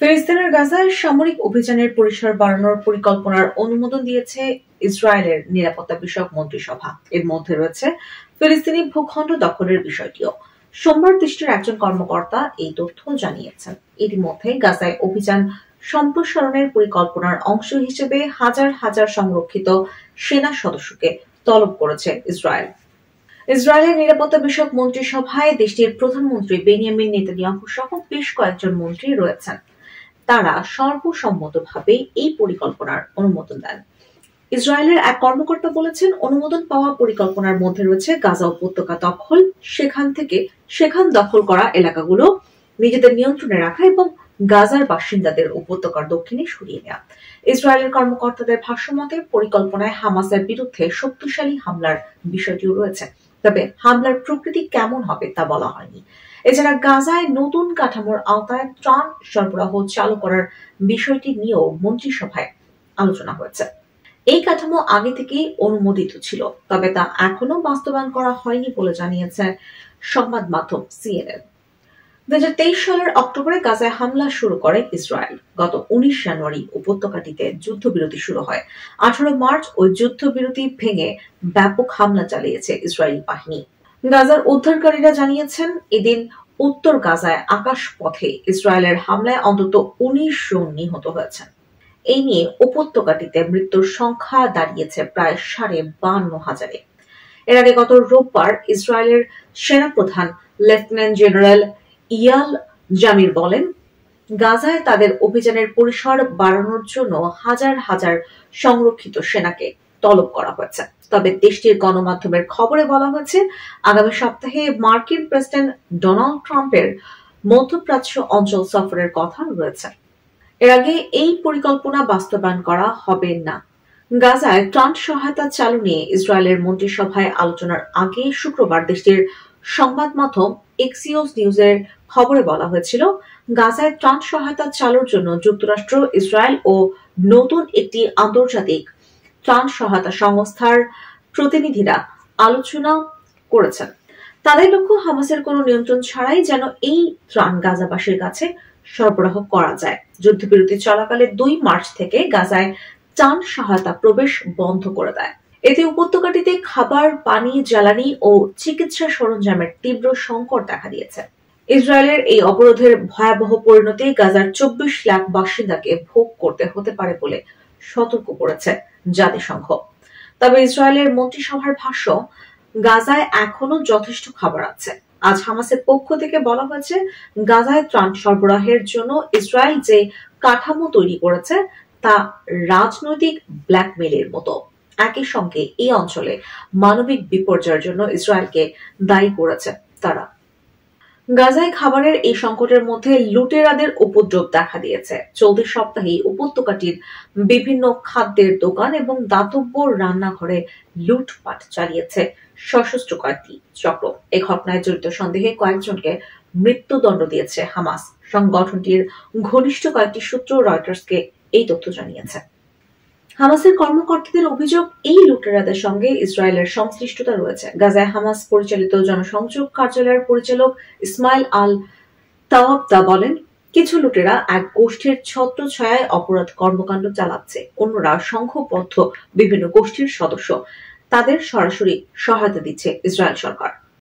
ফিলিস্তিনের গাজায় সামরিক অভিযানের পরিসর বাড়ানোর পরিকল্পনার অনুমোদন দিয়েছে ইসরায়েলের নিরাপত্তা বিষয়ক মন্ত্রিসভা। এর মধ্যে রয়েছে ফিলিস্তিনি ভূখণ্ড দখলের বিষয়টিও। সোমবার দেশটির একজন কর্মকর্তা এই তথ্য জানিয়েছেন। ইতিমধ্যে গাজায় অভিযান সম্প্রসারণের পরিকল্পনার অংশ হিসেবে হাজার হাজার সংরক্ষিত সেনা সদস্যকে তলব করেছে ইসরায়েল। ইসরায়েলের নিরাপত্তা বিষয়ক মন্ত্রিসভায় দেশটির প্রধানমন্ত্রী বেনিয়ামিন নেতানিয়াহু সহ বেশ কয়েকজন মন্ত্রী রয়েছেন। তারা সর্বসম্মতভাবে এই পরিকল্পনার অনুমোদন দেন। ইসরায়েলের এক কর্মকর্তা বলেছেন, অনুমোদন পাওয়া পরিকল্পনার মধ্যে রয়েছে গাজা উপত্যকা দখল, সেখান দখল করা এলাকাগুলো নিজেদের নিয়ন্ত্রণে রাখা এবং গাজার বাসিন্দাদের উপত্যকার দক্ষিণে সরিয়ে নেওয়া। ইসরায়েলের কর্মকর্তাদের ভাষ্যমতে পরিকল্পনায় হামাসের বিরুদ্ধে শক্তিশালী হামলার বিষয়টিও রয়েছে, তবে হামলার প্রকৃতি কেমন হবে তা বলা হয়নি। এছাড়া গাজায় নতুন কাঠামোর আওতায় ত্রাণ সরবরাহ চালু করার বিষয়টি নিয়েও মন্ত্রিসভায় আলোচনা হয়েছে। এই কাঠামো আগে থেকেই অনুমোদিত ছিল, তবে তা এখনো বাস্তবায়ন করা হয়নি বলে জানিয়েছে সংবাদ মাধ্যম সিএনএন। 2023 সালের অক্টোবরে গাজায় হামলা শুরু করে ইসরায়েল। গত 19 জানুয়ারি উপত্যকাটিতে যুদ্ধবিরতি শুরু হয়। 18 মার্চ ওই যুদ্ধবিরতি ভেঙে ব্যাপক হামলা চালিয়েছে ইসরায়েলি বাহিনী। গাজার উদ্ধারকারীরা জানিয়েছেন, এদিন উত্তর গাজায় আকাশপথে ইসরায়েলের হামলায় অন্তত 19 জন নিহত হয়েছেন। এই নিয়ে উপত্যকাটিতে মৃত্যুর সংখ্যা দাঁড়িয়েছে প্রায় 52,500-এ। এর আগে গত রোববার ইসরায়েলের সেনাপ্রধান লেফটেন্যান্ট জেনারেল ইয়াল জামির বলেন, গাজায় তাদের অভিযানের পরিসর বাড়ানোর জন্য হাজার হাজার সংরক্ষিত সেনাকে তলব করা হয়েছে। তবে দেশটির গণমাধ্যমের খবরে বলা হয়েছে, আগামী সপ্তাহে মার্কিন প্রেসিডেন্ট ডোনাল্ড ট্রাম্পের মধ্যপ্রাচ্য অঞ্চল সফরের কথা রয়েছে। এর আগে এই পরিকল্পনা বাস্তবায়ন করা হবে না। গাজায় ত্রাণ সহায়তা চালু নিয়ে ইসরায়েলের মন্ত্রিসভায় আলোচনার আগে শুক্রবার দেশটির সংবাদ মাধ্যম এক্সিওস নিউজের খবরে বলা হয়েছিল, গাজায় ত্রাণ সহায়তা চালুর জন্য যুক্তরাষ্ট্র, ইসরায়েল ও নতুন একটি আন্তর্জাতিক ত্রাণ সহায়তা সংস্থার প্রতিনিধিরা আলোচনা করেছেন। তাদের লক্ষ্য হামাসের কোনো নিয়ন্ত্রণ ছাড়াই যেন এই ত্রাণ গাজাবাসীর কাছে সরবরাহ করা যায়। যুদ্ধবিরতি চলাকালে 2 মার্চ থেকে গাজায় ত্রাণ সহায়তা প্রবেশ বন্ধ করে দেয়। এতে উপত্যকাটিতে খাবার, পানি, জ্বালানি ও চিকিৎসা সরঞ্জামের তীব্র সংকট দেখা দিয়েছে। ইসরায়েলের এই অবরোধের ভয়াবহ পরিণতি গাজার 24 লাখ বাসিন্দাকে ভোগ করতে হতে পারে বলে সতর্ক করেছে জাতিসংঘ। তবে ইসরায়েলের মন্ত্রিসভার ভাষ্য, গাজায় এখনো যথেষ্ট খাবার আছে। আজ হামাসের পক্ষ থেকে বলা হয়েছে, গাজায় ত্রাণ সরবরাহের জন্য ইসরায়েল যে কাঠামো তৈরি করেছে তা রাজনৈতিক ব্ল্যাকমেইলের মতো। একই সঙ্গে এই অঞ্চলে মানবিক বিপর্যয়ের জন্য ইসরায়েলকে দায়ী করেছে তারা। গাজায় খাবারের এই সংকটের মধ্যে লুটেরাদের উপদ্রব দেখা দিয়েছে। চলতি সপ্তাহে উপত্যকাটির বিভিন্ন খাদ্যের দোকান এবং দাতব্য রান্নাঘরে লুটপাট চালিয়েছে সশস্ত্র কয়েকটি চক্র। এই ঘটনায় জড়িত সন্দেহে কয়েকজনকে মৃত্যুদণ্ড দিয়েছে হামাস। সংগঠনটির ঘনিষ্ঠ কয়েকটি সূত্র রয়টার্সকে এই তথ্য জানিয়েছে। হামাসের কর্মকর্তাদের অভিযোগ, এই লুটেরাদের সঙ্গে ইসরায়েলের সংশ্লিষ্টতা রয়েছে। গাজায় হামাস পরিচালিত জনসংযোগ কার্যালয়ের পরিচালক ইসমাইল আল তাওয়াবদা বলেন, কিছু লুটেরা এক গোষ্ঠীর ছত্রছায়ায় অপরাধ কর্মকাণ্ড চালাচ্ছে, অন্যরা সংঘবদ্ধ বিভিন্ন গোষ্ঠীর সদস্য। তাদের সরাসরি সহায়তা দিচ্ছে ইসরায়েল সরকার।